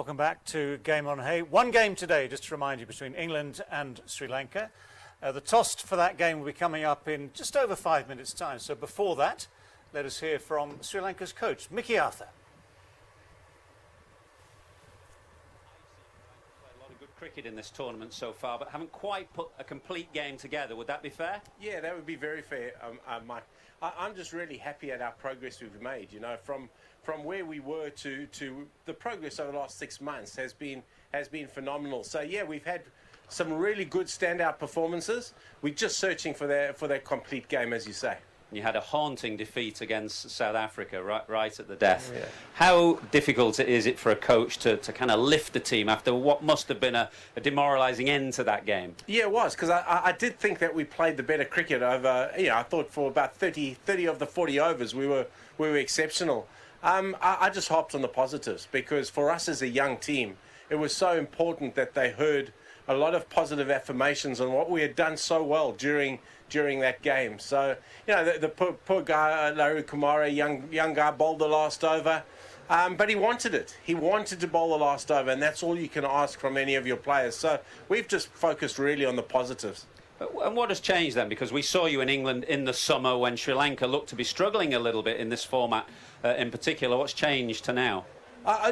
welcome back to Game on Hay. One game today, just to remind you, between England and Sri Lanka. The toss for that game will be coming up in just over 5 minutes' time. So before that, let us hear from Sri Lanka's coach, Mickey Arthur. Played a lot of good cricket in this tournament so far, but haven't quite put a complete game together. Would that be fair? Yeah, that would be very fair, Mike. I'm just really happy at our progress we've made. You know, from where we were to the progress over the last 6 months has been phenomenal. So yeah, we've had some really good standout performances. We're just searching for that complete game, as you say. You had a haunting defeat against South Africa right at the death. Yeah. How difficult is it for a coach to kind of lift the team after what must have been a demoralising end to that game? Yeah, it was, because I did think that we played the better cricket over, I thought for about 30 of the 40 overs we were exceptional. I just hopped on the positives, because for us as a young team, it was so important that they heard a lot of positive affirmations on what we had done so well during that game. So, the poor guy, Larry Kumara, young guy, bowled the last over. But he wanted it. He wanted to bowl the last over, and that's all you can ask from any of your players. So we've just focused really on the positives. And what has changed then? Because we saw you in England in the summer when Sri Lanka looked to be struggling a little bit in this format in particular. What's changed to now?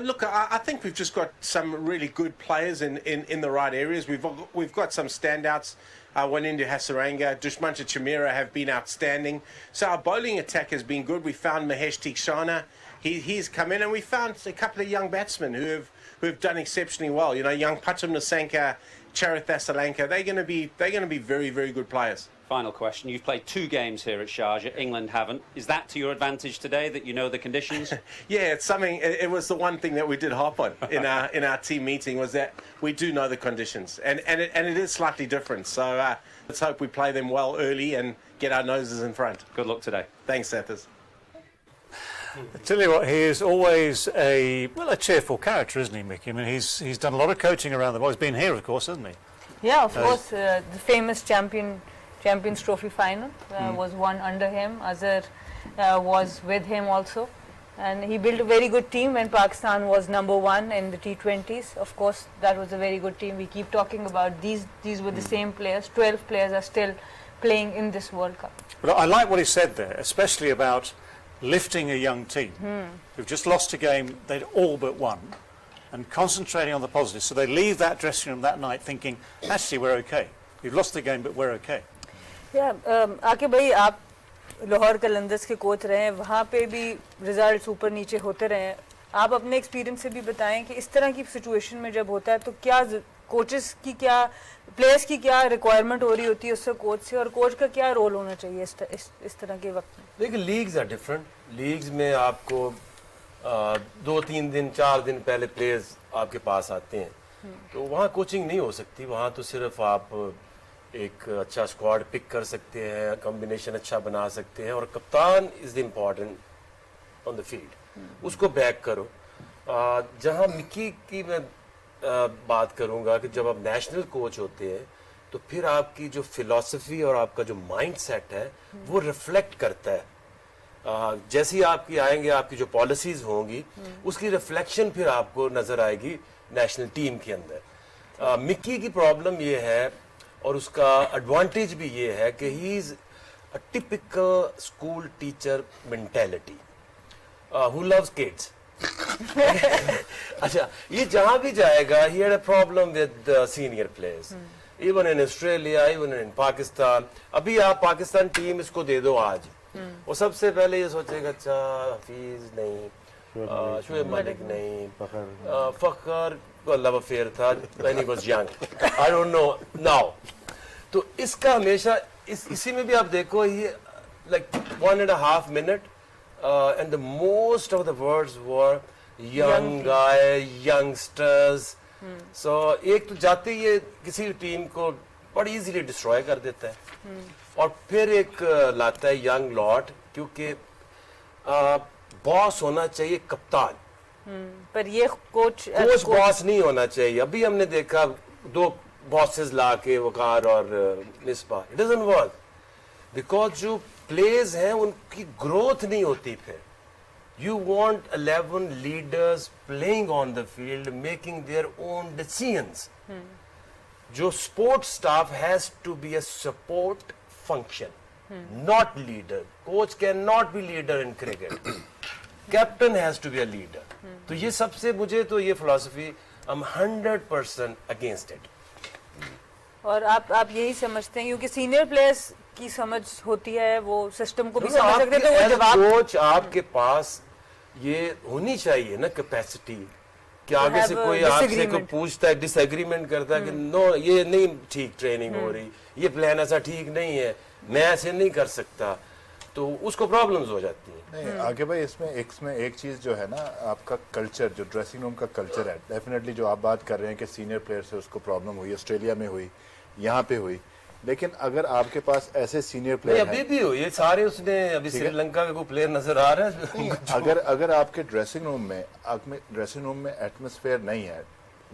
Look, I think we've just got some really good players in the right areas. We've got some standouts. Wanindu Hasaranga, Dushmancha Chamira have been outstanding. So our bowling attack has been good. We found Mahesh Tikshana. He's come in, and we found a couple of young batsmen who have done exceptionally well. Young Patam Nasanka, Charith Asalanka. They're going to be very, very good players. Final question. You've played 2 games here at Sharjah. England haven't. Is that to your advantage today, that you know the conditions? Yeah, it's something. It was the one thing that we did hop on in our team meeting, was that we do know the conditions, and it is slightly different. So let's hope we play them well early and get our noses in front. Good luck today. Thanks, Sathas. I tell you what, he is always a cheerful character, isn't he, Mickey? I mean, he's done a lot of coaching around the world. He's been here, of course, hasn't he? Yeah, of course. The famous Champions Trophy final was won under him. Azhar was with him also, and he built a very good team when Pakistan was #1 in the T20s. Of course, that was a very good team. We keep talking about these were the same players. 12 players are still playing in this World Cup. But I like what he said there, especially about lifting a young team who've just lost a game they'd all but won, and concentrating on the positives. So they leave that dressing room that night thinking, actually, we're okay. We've lost the game, but we're okay. Yeah, Aqib भाई, आप लाहौर कलंदर्स के coach रहे हैं, वहाँ पे भी results ऊपर नीचे होते रहे हैं. आप अपने एक्सपीरियंस से भी बताएं कि इस तरह की सिचुएशन में जब होता है तो क्या कोचेस की, क्या प्लेयर्स की क्या रिक्वायरमेंट हो रही होती है उससे, कोच से, और कोच का क्या रोल होना चाहिए इस तरह के वक्त में? देखिए, लीग्स आर डिफरेंट. लीग्स में आपको 2-3 दिन 4 दिन पहले प्लेयर्स आपके पास आते हैं, तो वहाँ कोचिंग नहीं हो सकती. वहाँ तो सिर्फ आप एक अच्छा स्क्वाड पिक कर सकते हैं, कॉम्बिनेशन अच्छा बना सकते हैं, और कप्तान is the important on the field. उसको बैक करो. जहाँ मिक्की की मैं बात करूँगा कि जब आप नेशनल कोच होते हैं तो फिर आपकी जो फिलॉसफी और आपका जो माइंड सेट है वो रिफ्लेक्ट करता है. जैसे ही आपकी आएंगे, आपकी जो पॉलिसीज होंगी उसकी रिफ्लेक्शन फिर आपको नजर आएगी नेशनल टीम के अंदर. मिक्की की प्रॉब्लम ये है, और उसका एडवांटेज भी ये है कि he is a typical school teacher mentality who loves kids. अच्छा, ये जहां भी जाएगा, he had a problem with senior players, even in Australia, even in Pakistan. अभी आप पाकिस्तान टीम इसको दे दो आज, वो सबसे पहले ये सोचेगा, अच्छा हफीज नहीं, शुएब मलिक नहीं, फखर को लव अफेयर था when he was young, I don't know now. तो इसका हमेशा इसी में भी आप देखो, ये like 1.5 minute and the most of the words were young guy, youngsters. So एक तो जाते ही ये किसी टीम को बड़ी इजीली डिस्ट्रॉय कर देता है, और फिर एक लाता है यंग लॉट, क्योंकि बॉस होना चाहिए कप्तान, पर ये कोच बॉस नहीं होना चाहिए. अभी हमने देखा 2 बॉसेस ला के, वकार और Misbah. It doesn't work, because जो प्लेयर्स हैं उनकी ग्रोथ नहीं होती. फिर You want 11 leaders playing on the field, making their own decisions. जो sport staff has to be a support function, not leader. Coach cannot be leader in cricket. Captain has to be a leader. तो ये सबसे मुझे तो ये philosophy, I'm 100% against it. और आप यही समझते हैं क्योंकि सीनियर प्लेयर्स की समझ होती है, वो सिस्टम को भी समझ सकते हैं, तो वो जवाब कोच आपके पास ये होनी चाहिए ना कैपेसिटी कि आगे से कोई आपसे को पूछता है, डिसएग्रीमेंट करता है कि नो ये नहीं ठीक ट्रेनिंग हो रही, ये प्लान ऐसा ठीक नहीं है, मैं ऐसे नहीं कर सकता, तो उसको प्रॉब्लम्स हो जाती है। नहीं आगे भाई इसमें एक चीज़ जो है ना, आपका कल्चर, जो ड्रेसिंग रूम का कल्चर है, डेफिनेटली जो आप बात कर रहे हैं कि सीनियर प्लेयर से उसको प्रॉब्लम हुई, ऑस्ट्रेलिया में हुई, यहाँ पे हुई, लेकिन अगर आपके पास ऐसे सीनियर प्लेयर अभी भी हो, ये सारे उसने अभी श्रीलंका का कोई प्लेयर नजर आ रहा है अगर आपके ड्रेसिंग रूम में एटमॉस्फेयर नहीं है,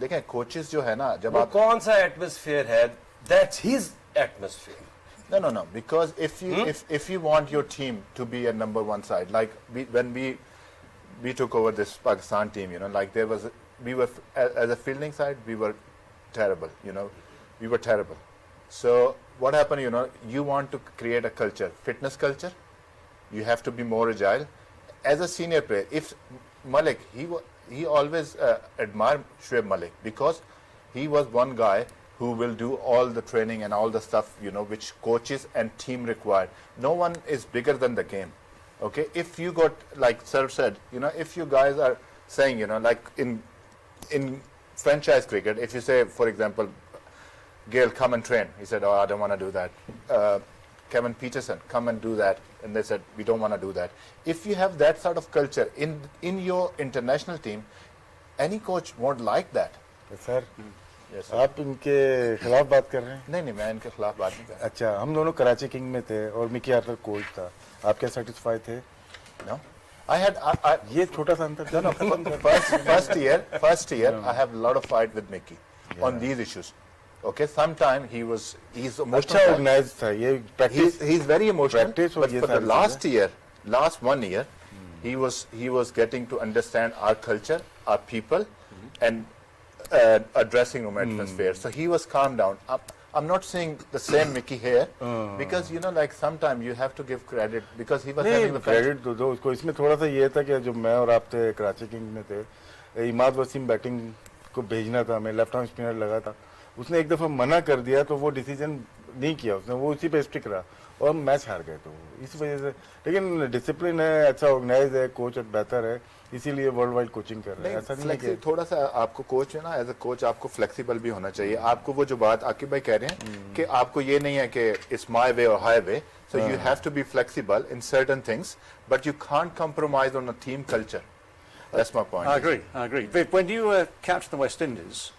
देखें कोचेस जो है ना, जब आप कौन सा एटमॉस्फेयर है, that's his atmosphere. No. Because if you want your team to be a number one side, like when we took over this Pakistan team, you know, like we were as a fielding side, we were terrible. You know, we were terrible. So what happened? You know, you want to create a culture, fitness culture. You have to be more agile. As a senior player, if Malik, he always admired Shoaib Malik because he was one guy who will do all the training and all the stuff, you know, which coaches and team required. No one is bigger than the game. Okay, if you got, like Sir said, you know, if you guys are saying, you know, like in franchise cricket, if you say, for example, Gail, come and train, he said, oh, I don't want to do that. Kevin Peterson, come and do that, and they said, we don't want to do that. If you have that sort of culture in your international team, any coach won't like that. Sir आप इनके खिलाफ बात कर रहे हैं? नहीं मैं इनके खिलाफ बात नहीं कर रहा। अच्छा, हम दोनों कराची किंग में थे और मिकी आर्थर कोच था, आप क्या सेटिस्फाई थे? No, I had ये छोटा सा अंतर। No, first year I have a lot of fight with Mickey on these issues. Okay, sometime he's emotional. अच्छा ऑर्गेनाइज था ये practice. He's very emotional. But ये for the last 1 year, he was getting to understand our culture, our people, and a dressing room atmosphere. So he was calmed down. I'm not saying the same Mickey here because you know, like sometimes you have to give credit because he was having the credit तो दो उसको। इसमें थोड़ा सा ये था कि जो मैं और आप थे कराची किंग में थे, इमाद वसीम बैटिंग को भेजना था, मैं लेफ्ट आर्म स्पिनर लगा था, उसने एक दफा मना कर दिया तो वो डिसीजन नहीं किया उसने, वो उसी पे स्टिक रहा और मैच हार गए। तो इस वजह से, लेकिन डिसिप्लिन है, अच्छा ऑर्गेनाइज है, कोच बेहतर है, इसीलिए वर्ल्ड वाइड कोचिंग कर रहे हैं। ऐसा नहीं है कि थोड़ा सा आपको कोच है ना, एज अ कोच आपको फ्लेक्सिबल भी होना चाहिए। आपको वो जो बात आकिब भाई कह रहे हैं कि आपको ये नहीं है कि it's my way or high way, so you have to be flexible in certain things, but you can't compromise on a team culture. That's my point. I agree. Viv, when you were captain of the West Indies,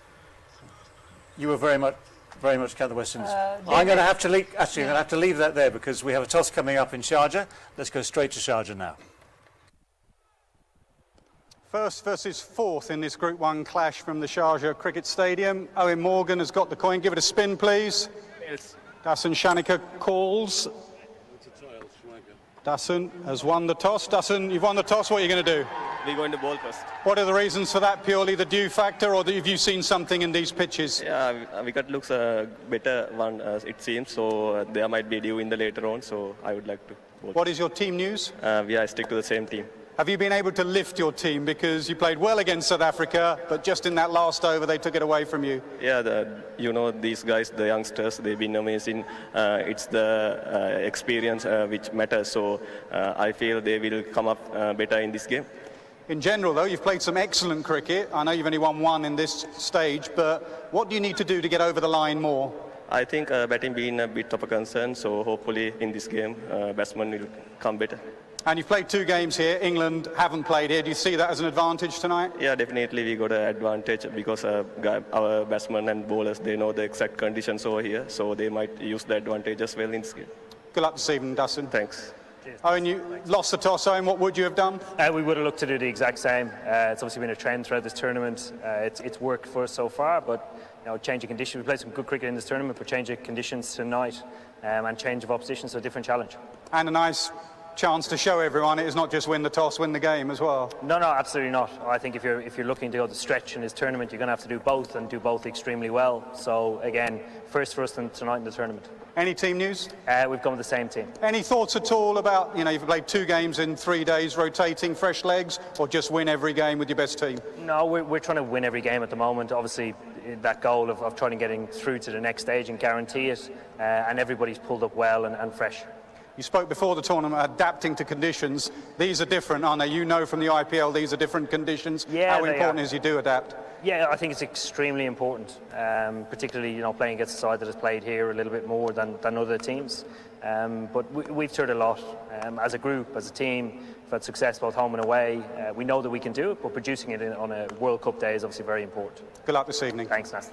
you were very much captain of the West Indies. I'm going to have to leave that there because we have a toss coming up in Sharjah. Let's go straight to Sharjah now. First versus fourth in this Group 1 clash from the Sharjah Cricket Stadium. Owen Morgan has got the coin. Give it a spin, please. Dasan Shanika calls. Dasan has won the toss. Dasan, you've won the toss. What are you going to do? We're going to bowl first. What are the reasons for that? Purely the dew factor, or have you seen something in these pitches? Yeah, wicket looks better one, it seems. So there might be dew in the later on. So I would like to bowl. What is your team news? I stick to the same team. Have you been able to lift your team? Because you played well against South Africa, but just in that last over, they took it away from you. Yeah, these guys, the youngsters, they've been amazing. It's the experience which matters. So I feel they will come up better in this game. In general, though, you've played some excellent cricket. I know you've only won one in this stage, but what do you need to do to get over the line more? I think batting being a bit of a concern, so hopefully in this game, batsmen will come better. And you've played 2 games here. England haven't played here. Do you see that as an advantage tonight? Yeah, definitely we got an advantage because our batsmen and bowlers, they know the exact conditions over here, so they might use the advantage as well in this game. Good luck this evening, Dasan. Thanks. Owen, you lost the toss, Owen. What would you have done? We would have looked to do the exact same. It's obviously been a trend throughout this tournament. It's worked for us so far, but change of conditions. We played some good cricket in this tournament, but change of conditions tonight and change of opposition, so a different challenge. And a nice chance to show everyone it is not just win the toss, win the game as well? No, absolutely not. I think if you're looking to go the stretch in this tournament, you're going to have to do both and do both extremely well. So again, first for us tonight in the tournament. Any team news? We've gone with the same team. Any thoughts at all about, you've played 2 games in 3 days, rotating fresh legs, or just win every game with your best team? No, we're trying to win every game at the moment. Obviously, that goal of trying to getting through to the next stage and guarantee it, and everybody's pulled up well and fresh. You spoke before the tournament adapting to conditions. These are different, aren't they? You know from the IPL these are different conditions. Yeah, how important is you do adapt? Yeah, I think it's extremely important, particularly playing against a side that has played here a little bit more than other teams. But we've toured a lot as a group, as a team. We've had success both home and away. We know that we can do it, but producing it on a World Cup day is obviously very important. Good luck this evening. Thanks, Nasty.